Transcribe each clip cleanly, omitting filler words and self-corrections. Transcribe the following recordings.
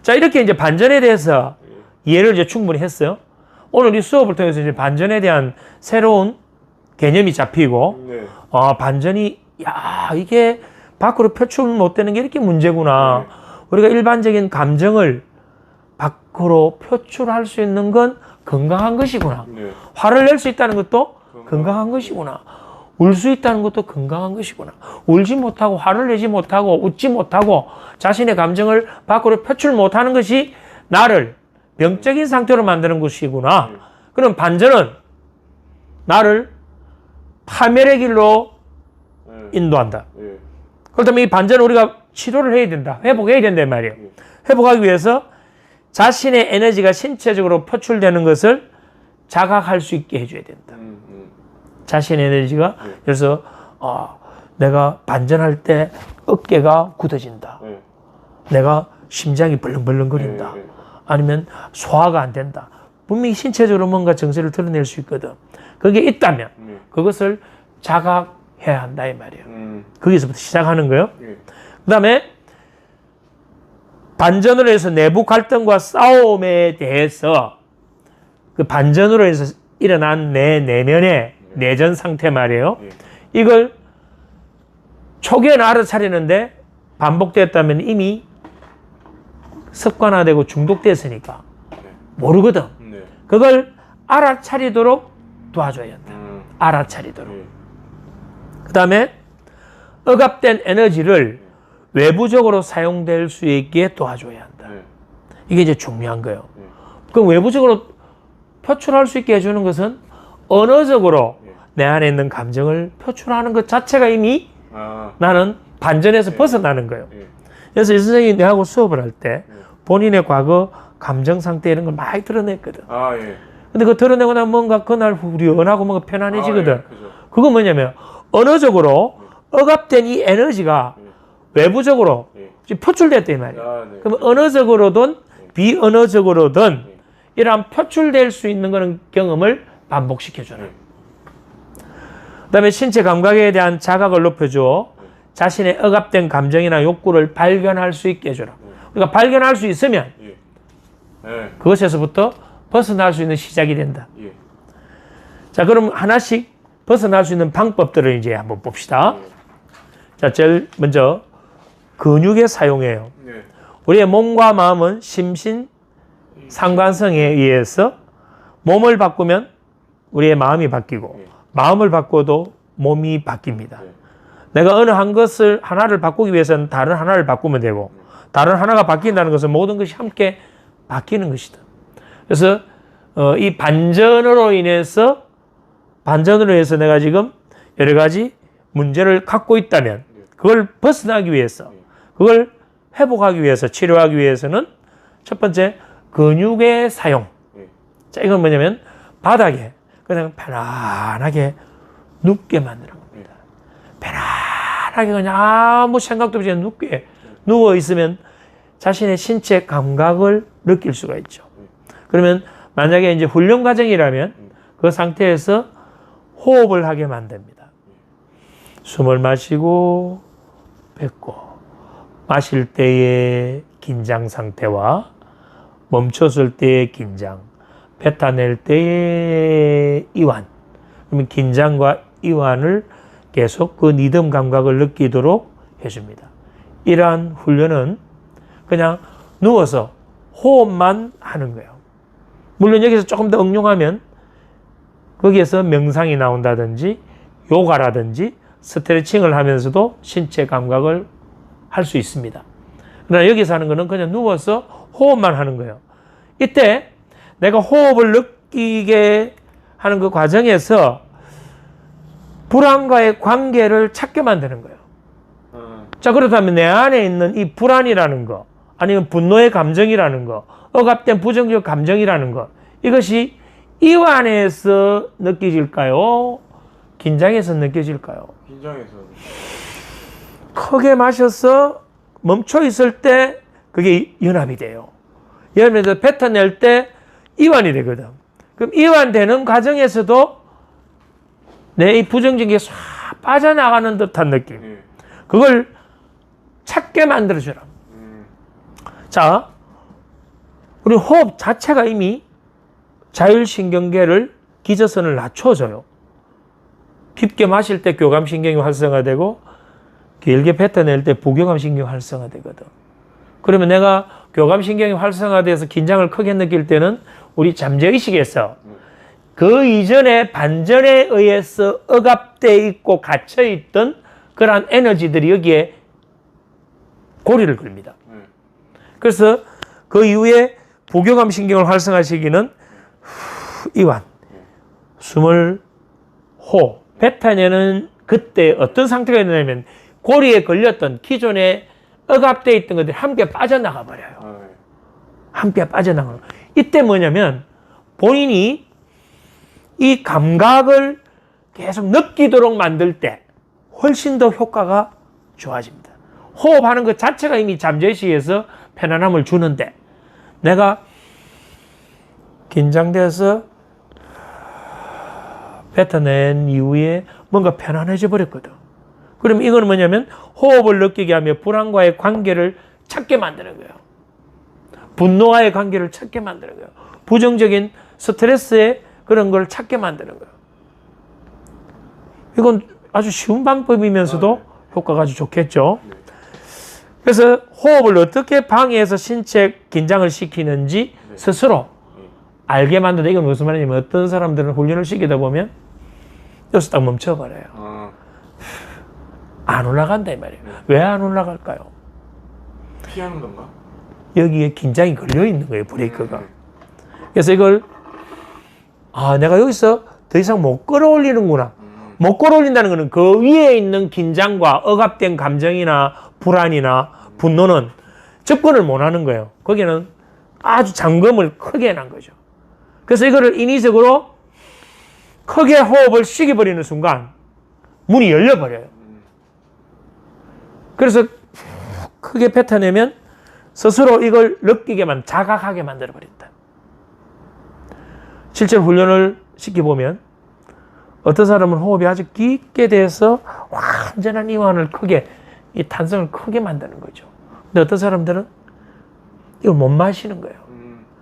자, 이렇게 이제 반전에 대해서 이해를 이제 충분히 했어요. 오늘 이 수업을 통해서 이제 반전에 대한 새로운 개념이 잡히고, 네. 반전이, 야, 이게 밖으로 표출 못 되는 게 이렇게 문제구나. 우리가 일반적인 감정을 밖으로 표출할 수 있는 건 건강한 것이구나. 화를 낼 수 있다는 것도 건강한 것이구나. 울 수 있다는 것도 건강한 것이구나. 울지 못하고 화를 내지 못하고 웃지 못하고 자신의 감정을 밖으로 표출 못하는 것이 나를 병적인 상태로 만드는 것이구나. 그럼 반전은 나를 파멸의 길로 인도한다. 그렇다면 이 반전을 우리가 치료를 해야 된다. 회복해야 된단 말이에요. 회복하기 위해서 자신의 에너지가 신체적으로 표출되는 것을 자각할 수 있게 해줘야 된다. 자신의 에너지가, 그래서 내가 반전할 때 어깨가 굳어진다. 내가 심장이 벌렁벌렁거린다. 아니면 소화가 안 된다. 분명히 신체적으로 뭔가 증세를 드러낼 수 있거든. 그게 있다면 그것을 자각해야 한다 이 말이에요. 거기서부터 시작하는 거예요. 그 다음에 반전으로 해서 내부 갈등과 싸움에 대해서 그 반전으로 해서 일어난 내 내면의 내전 상태 말이에요. 이걸 초기에는 알아차리는데 반복됐다면 이미 습관화되고 중독됐으니까 모르거든. 그걸 알아차리도록 도와줘야 한다. 알아차리도록. 그 다음에 억압된 에너지를 외부적으로 사용될 수 있게 도와줘야 한다. 이게 이제 중요한 거예요. 그럼 외부적으로 표출할 수 있게 해주는 것은 언어적으로 내 안에 있는 감정을 표출하는 것 자체가 이미 나는 반전에서 벗어나는 거예요. 그래서 이 선생님이 내하고 수업을 할 때 본인의 과거 감정 상태 이런 걸 많이 드러냈거든. 근데 그거 드러내고 나면 뭔가 그날 후련하고 뭔가 편안해지거든. 그건 뭐냐면 언어적으로 억압된 이 에너지가 외부적으로 표출됐다 이 말이야. 그럼 언어적으로든 비언어적으로든 이러한 표출될 수 있는 그런 경험을 반복시켜주는. 그 다음에 신체 감각에 대한 자각을 높여줘 자신의 억압된 감정이나 욕구를 발견할 수 있게 해주라. 그러니까 발견할 수 있으면 그것에서부터 벗어날 수 있는 시작이 된다. 자, 그럼 하나씩 벗어날 수 있는 방법들을 이제 한번 봅시다. 자, 제일 먼저 근육의 사용이에요. 우리의 몸과 마음은 심신 상관성에 의해서 몸을 바꾸면 우리의 마음이 바뀌고 마음을 바꿔도 몸이 바뀝니다. 내가 어느 한 것을 하나를 바꾸기 위해서는 다른 하나를 바꾸면 되고 다른 하나가 바뀐다는 것은 모든 것이 함께 바뀌는 것이다. 그래서 이 반전으로 인해서 내가 지금 여러 가지 문제를 갖고 있다면 그걸 벗어나기 위해서 그걸 회복하기 위해서 치료하기 위해서는 첫 번째 근육의 사용. 자, 이건 뭐냐면 바닥에 그냥 편안하게 눕게 만드는 겁니다. 편안하게 그냥 아무 생각도 없이 눕게 누워 있으면 자신의 신체 감각을 느낄 수가 있죠. 그러면 만약에 이제 훈련 과정이라면 그 상태에서 호흡을 하게 만듭니다. 숨을 마시고 뱉고 마실 때의 긴장 상태와 멈췄을 때의 긴장, 뱉어낼 때의 이완. 그러면 긴장과 이완을 계속 그 리듬 감각을 느끼도록 해줍니다. 이러한 훈련은 그냥 누워서 호흡만 하는 거예요. 물론 여기서 조금 더 응용하면 거기에서 명상이 나온다든지 요가라든지 스트레칭을 하면서도 신체 감각을 할 수 있습니다. 그러나 여기서 하는 거는 그냥 누워서 호흡만 하는 거예요. 이때 내가 호흡을 느끼게 하는 그 과정에서 불안과의 관계를 찾게 만드는 거예요. 자, 그렇다면 내 안에 있는 이 불안이라는 거, 아니면 분노의 감정이라는 거, 억압된 부정적 감정이라는 거, 이것이 이완해서 느껴질까요? 긴장해서 느껴질까요? 긴장해서. 크게 마셔서 멈춰 있을 때 그게 연합이 돼요. 연합해서 뱉어낼 때 이완이 되거든. 그럼 이완되는 과정에서도 내 이 부정적인 게 싹 빠져나가는 듯한 느낌. 그걸 찾게 만들어주라. 자, 우리 호흡 자체가 이미 자율신경계를 기저선을 낮춰줘요. 깊게 마실 때 교감신경이 활성화되고 길게 뱉어낼 때 부교감신경이 활성화되거든. 그러면 내가 교감신경이 활성화돼서 긴장을 크게 느낄 때는 우리 잠재의식에서 그 이전에 반전에 의해서 억압되어 있고 갇혀있던 그러한 에너지들이 여기에 고리를 걸립니다. 그래서 그 이후에 부교감신경을 활성화시키는 이완, 숨을 뱉어내는 그때 어떤 상태가 되냐면 고리에 걸렸던 기존에 억압되어 있던 것들이 함께 빠져나가 버려요. 함께 빠져나가요. 이때 뭐냐면 본인이 이 감각을 계속 느끼도록 만들 때 훨씬 더 효과가 좋아집니다. 호흡하는 것 자체가 이미 잠재의식에서 편안함을 주는데 내가 긴장돼서 뱉어낸 이후에 뭔가 편안해져 버렸거든. 그럼 이거는 뭐냐면 호흡을 느끼게 하며 불안과의 관계를 찾게 만드는 거예요. 분노와의 관계를 찾게 만드는 거예요. 부정적인 스트레스의 그런 걸 찾게 만드는 거예요. 이건 아주 쉬운 방법이면서도 효과가 아주 좋겠죠. 그래서 호흡을 어떻게 방해해서 신체 긴장을 시키는지 스스로 알게 만든다. 이건 무슨 말이냐면 어떤 사람들은 훈련을 시키다 보면 여기서 딱 멈춰버려요. 안 올라간다 이 말이에요. 왜 안 올라갈까요? 피하는 건가? 여기에 긴장이 걸려있는 거예요. 브레이크가. 그래서 이걸 내가 여기서 더 이상 못 끌어올리는구나. 못 끌어올린다는 것은 그 위에 있는 긴장과 억압된 감정이나 불안이나 분노는 접근을 못 하는 거예요. 거기는 아주 잠금을 크게 해놓은 거죠. 그래서 이거를 인위적으로 크게 호흡을 쉬겨버리는 순간 문이 열려버려요. 그래서 크게 뱉어내면 스스로 이걸 느끼게만 자각하게 만들어버린다. 실제로 훈련을 시켜보면 어떤 사람은 호흡이 아주 깊게 돼서 완전한 이완을 크게, 이 탄성을 크게 만드는 거죠. 근데 어떤 사람들은 이걸 못 마시는 거예요.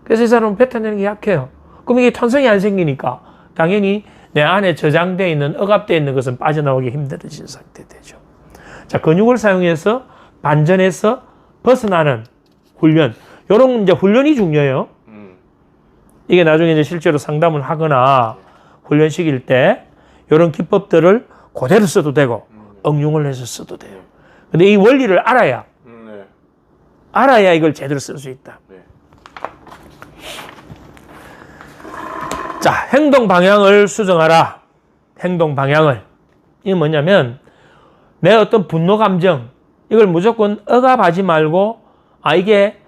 그래서 이 사람은 뱉어내는 게 약해요. 그럼 이게 탄성이 안 생기니까 당연히 내 안에 저장되어 있는, 억압되어 있는 것은 빠져나오기 힘들어진 상태 되죠. 자, 근육을 사용해서 반전해서 벗어나는 훈련. 요런 이제 훈련이 중요해요. 이게 나중에 이제 실제로 상담을 하거나 훈련시킬 때 요런 기법들을 그대로 써도 되고 응용을 해서 써도 돼요. 근데 이 원리를 알아야 이걸 제대로 쓸 수 있다. 자, 행동 방향을 수정하라. 행동 방향을. 이게 뭐냐면 내 어떤 분노 감정 이걸 무조건 억압하지 말고 이게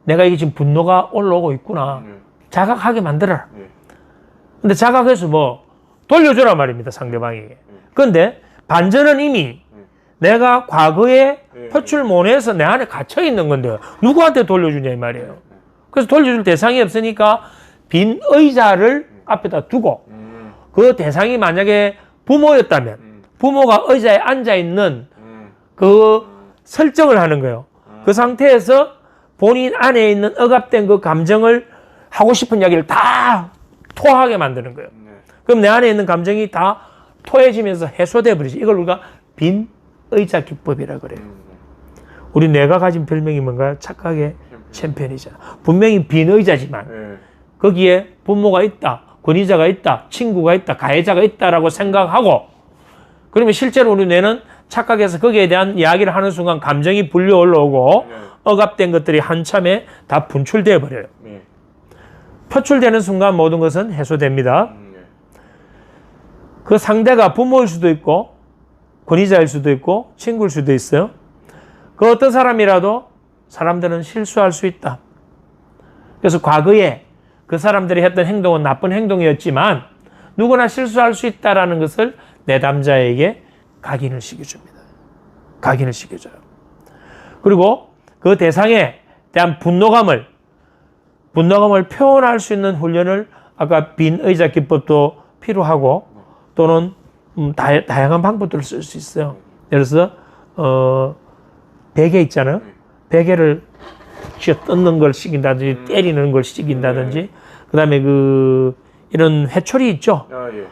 내가 이게 지금 분노가 올라오고 있구나. 자각하게 만들어라. 근데 자각해서 뭐 돌려주라 말입니다. 상대방에게. 그런데 반전은 이미 내가 과거에 표출못해서 내 안에 갇혀 있는 건데 누구한테 돌려주냐 이 말이에요. 그래서 돌려줄 대상이 없으니까 빈 의자를 앞에다 두고 그 대상이 만약에 부모였다면 부모가 의자에 앉아있는 그 설정을 하는 거예요. 그 상태에서 본인 안에 있는 억압된 그 감정을 하고 싶은 이야기를 다 토하게 만드는 거예요. 그럼 내 안에 있는 감정이 다 토해지면서 해소돼 버리지. 이걸 우리가 빈 의자 기법이라 그래요. 우리 뇌가 가진 별명이 뭔가요? 착각의 챔피언이잖아. 분명히 빈 의자지만 거기에 부모가 있다, 권위자가 있다, 친구가 있다, 가해자가 있다라고 생각하고 그러면 실제로 우리 뇌는 착각해서 거기에 대한 이야기를 하는 순간 감정이 불려 올라오고 억압된 것들이 한참에 다 분출되어 버려요. 표출되는 순간 모든 것은 해소됩니다. 그 상대가 부모일 수도 있고 권위자일 수도 있고 친구일 수도 있어요. 그 어떤 사람이라도 사람들은 실수할 수 있다. 그래서 과거에 그 사람들이 했던 행동은 나쁜 행동이었지만 누구나 실수할 수 있다는 것을 내담자에게 각인을 시켜줍니다. 각인을 시켜줘요. 그리고 그 대상에 대한 분노감을 표현할 수 있는 훈련을 아까 빈 의자 기법도 필요하고 또는 다양한 방법들을 쓸 수 있어요. 예를 들어서 베개 있잖아요. 베개를 쥐어 뜯는 걸 시킨다든지 때리는 걸 시킨다든지 그다음에 이런 회초리 있죠. 아, 예.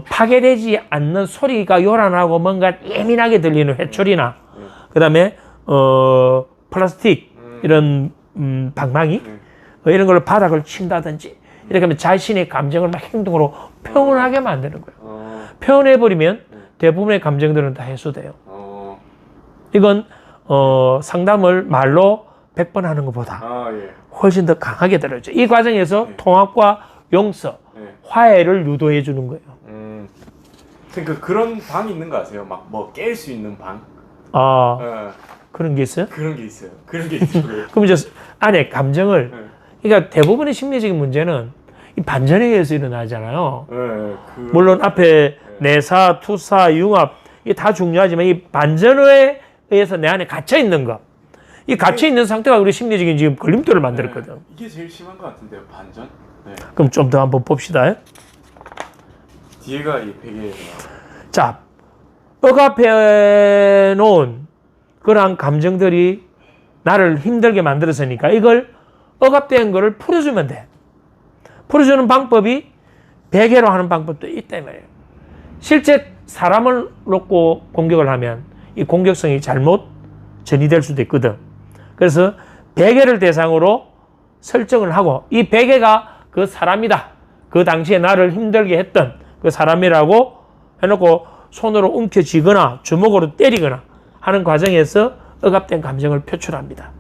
파괴되지 않는 소리가 요란하고 뭔가 예민하게 들리는 회초리나 그다음에 플라스틱 이런 방망이 이런 걸로 바닥을 친다든지 이렇게 하면 자신의 감정을 막 행동으로 표현하게 만드는 거예요. 표현해버리면 대부분의 감정들은 다 해소돼요. 이건 상담을 말로 100번 하는 것보다 훨씬 더 강하게 들어죠. 이 과정에서 통합과 용서, 화해를 유도해 주는 거예요. 그러니까 그런 방이 있는 거 아세요? 막 뭐 깰 수 있는 방? 그런 게 있어요? 그런 게 있어요. 그런 게 있어요. 그럼 이제 안에 감정을 그러니까 대부분의 심리적인 문제는 이 반전에 의해서 일어나잖아요. 물론 앞에 내사, 투사, 융합 이게 다 중요하지만 이 반전에 의해서 내 안에 갇혀 있는 거. 이 갇혀 있는 상태가 우리 심리적인 지금 걸림돌을 만들었거든. 이게 제일 심한 것 같은데요, 반전? 그럼 좀 더 한번 봅시다. 뒤에가 이 베개에서. 자, 억압해 놓은 그러한 감정들이 나를 힘들게 만들었으니까 이걸 억압된 거를 풀어주면 돼. 풀어주는 방법이 베개로 하는 방법도 있다 말이에요. 실제 사람을 놓고 공격을 하면 이 공격성이 잘못 전이될 수도 있거든. 그래서 베개를 대상으로 설정을 하고 이 베개가 그 사람이다. 그 당시에 나를 힘들게 했던 그 사람이라고 해놓고 손으로 움켜쥐거나 주먹으로 때리거나 하는 과정에서 억압된 감정을 표출합니다.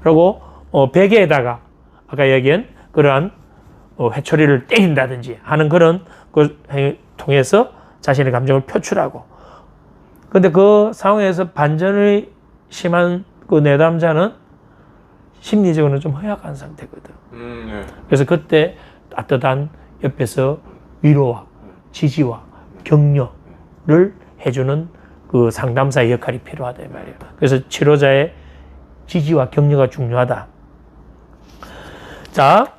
그리고 베개에다가 아까 얘기한 그러한 회초리를 때린다든지 하는 그런 그 행위 통해서 자신의 감정을 표출하고 근데 그 상황에서 반전이 심한 그 내담자는 심리적으로는 좀 허약한 상태거든. 그래서 그때 따뜻한 옆에서 위로와 지지와 격려를 해주는 그 상담사의 역할이 필요하다 이 말이에요. 그래서 치료자의 지지와 격려가 중요하다. 자,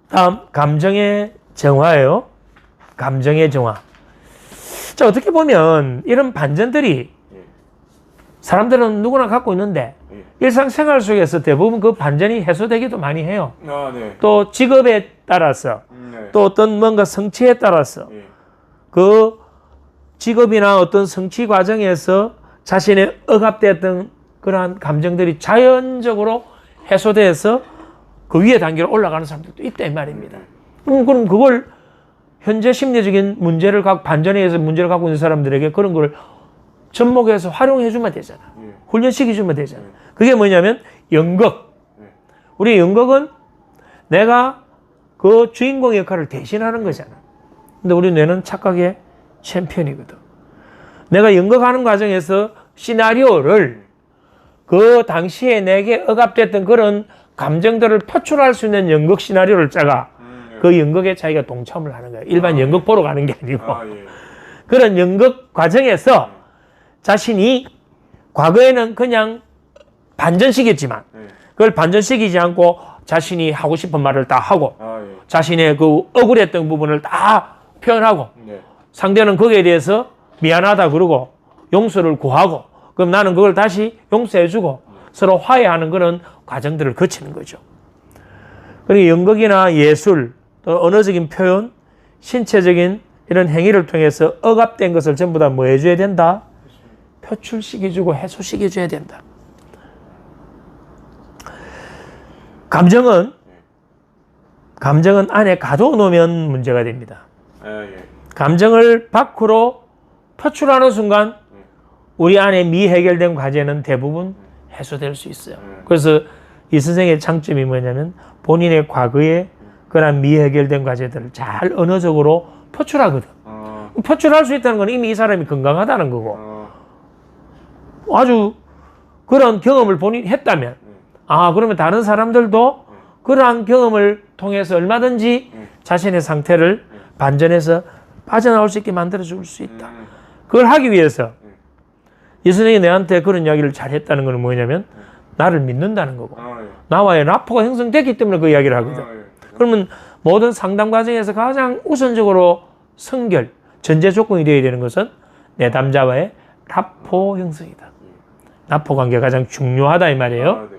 다음 감정의 정화예요. 감정의 정화. 자, 어떻게 보면 이런 반전들이 사람들은 누구나 갖고 있는데 일상생활 속에서 대부분 그 반전이 해소되기도 많이 해요. 또 직업에 따라서 또 어떤 뭔가 성취에 따라서 그 직업이나 어떤 성취 과정에서 자신의 억압되었던 그러한 감정들이 자연적으로 해소돼서 그 위에 단계로 올라가는 사람들도 있다 이 말입니다. 그럼 그걸 현재 심리적인 문제를 반전에 의해서 문제를 갖고 있는 사람들에게 그런 걸 접목해서 활용해 주면 되잖아. 훈련시켜 주면 되잖아. 그게 뭐냐면 연극. 우리 연극은 내가 그 주인공 역할을 대신하는 거잖아. 근데 우리 뇌는 착각의 챔피언이거든. 내가 연극하는 과정에서 시나리오를 그 당시에 내게 억압됐던 그런 감정들을 표출할 수 있는 연극 시나리오를 짜가 그 연극에 자기가 동참을 하는 거야. 일반 연극 보러 가는 게 아니고. 그런 연극 과정에서 자신이 과거에는 그냥 반전시켰지만 그걸 반전시키지 않고 자신이 하고 싶은 말을 다 하고 자신의 그 억울했던 부분을 다 표현하고 상대는 거기에 대해서 미안하다 그러고 용서를 구하고 그럼 나는 그걸 다시 용서해주고 서로 화해하는 그런 과정들을 거치는 거죠. 그리고 연극이나 예술 또 언어적인 표현, 신체적인 이런 행위를 통해서 억압된 것을 전부 다 뭐 해줘야 된다? 표출시켜주고 해소시켜줘야 된다. 감정은 안에 가둬놓으면 문제가 됩니다. 감정을 밖으로 표출하는 순간 우리 안에 미해결된 과제는 대부분 해소될 수 있어요. 그래서 이 선생의 장점이 뭐냐면 본인의 과거에 그런 미해결된 과제들을 잘 언어적으로 표출하거든. 표출할 수 있다는 건 이미 이 사람이 건강하다는 거고 아주 그런 경험을 본인이 했다면 그러면 다른 사람들도 그러한 경험을 통해서 얼마든지 자신의 상태를 반전해서 빠져나올 수 있게 만들어 줄 수 있다. 그걸 하기 위해서 이 선생이 내한테 그런 이야기를 잘 했다는 건 뭐냐면 나를 믿는다는 거고 나와의 라포가 형성됐기 때문에 그 이야기를 하거든. 그러면 모든 상담 과정에서 가장 우선적으로 선결, 전제 조건이 되어야 되는 것은 내담자와의 라포 형성이다. 라포 관계가 가장 중요하다 이 말이에요.